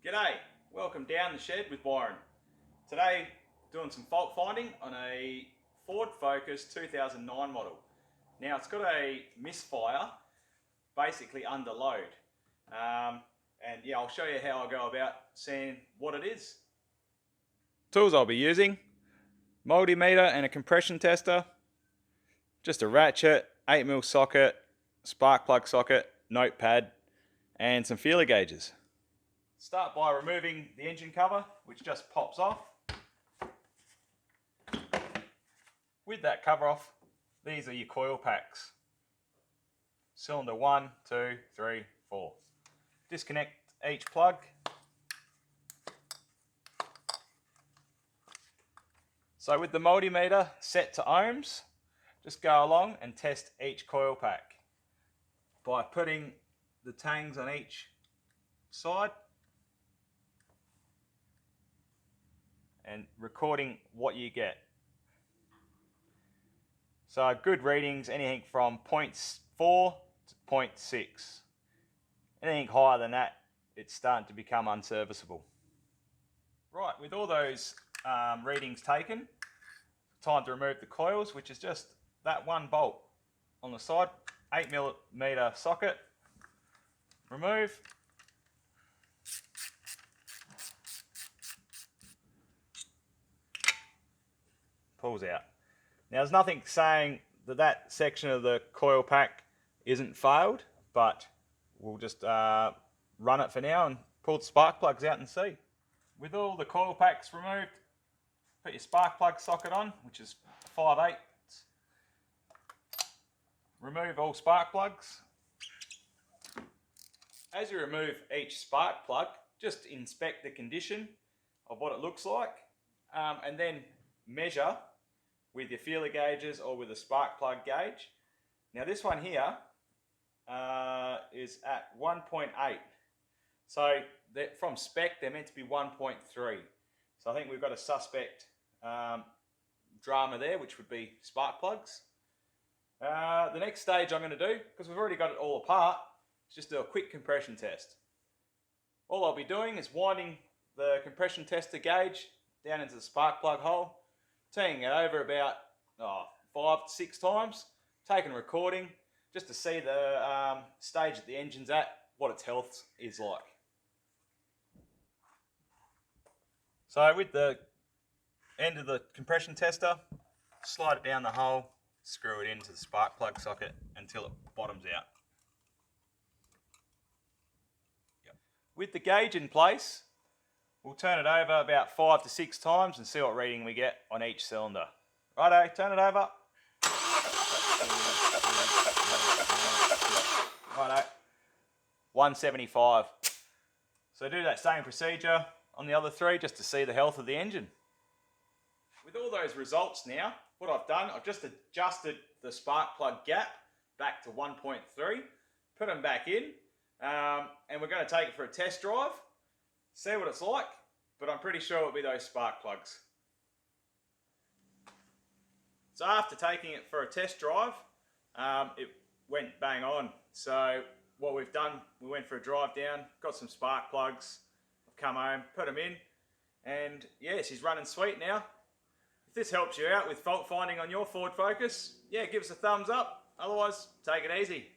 G'day, welcome down the shed with Byron. Today doing some fault finding on a Ford Focus 2009 model. Now it's got a misfire basically under load. And yeah, I'll show you how I go about seeing what it is. Tools I'll be using: multimeter and a compression tester, just a ratchet, 8mm socket, spark plug socket, notepad, and some feeler gauges. Start by removing the engine cover, which just pops off. With that cover off, these are your coil packs. Cylinder 1, 2, 3, 4. Disconnect each plug. So with the multimeter set to ohms, just go along and test each coil pack by putting the tangs on each side and recording what you get. So good readings, anything from 0.4 to 0.6. Anything higher than that, it's starting to become unserviceable. Right, with all those readings taken, time to remove the coils, which is just that one bolt on the side, 8mm socket. Remove. Pulls out. Now there's nothing saying that that section of the coil pack isn't failed, but we'll just run it for now and pull the spark plugs out and see. With all the coil packs removed, put your spark plug socket on, which is 5/8. Remove all spark plugs. As you remove each spark plug, just inspect the condition of what it looks like, and then measure with your feeler gauges or with a spark plug gauge. Now this one here is at 1.8. So from spec they're meant to be 1.3. So I think we've got a suspect drama there, which would be spark plugs. The next stage I'm going to do, because we've already got it all apart, is just do a quick compression test. All I'll be doing is winding the compression tester gauge down into the spark plug hole, turning it over about 5 to 6 times, taking a recording just to see the stage that the engine's at, what its health is like. So with the end of the compression tester, slide it down the hole, screw it into the spark plug socket until it bottoms out. With the gauge in place, we'll turn it over about 5 to 6 times and see what reading we get on each cylinder. Righto, turn it over. Righto, 175. So do that same procedure on the other 3 just to see the health of the engine. With all those results now, what I've done, I've just adjusted the spark plug gap back to 1.3, put them back in, and we're going to take it for a test drive, see what it's like, but I'm pretty sure it'll be those spark plugs. So after taking it for a test drive, it went bang on. So what we've done, we went for a drive down, got some spark plugs, I've come home, put them in, and yeah, she's running sweet now. If this helps you out with fault finding on your Ford Focus, yeah, give us a thumbs up. Otherwise, take it easy.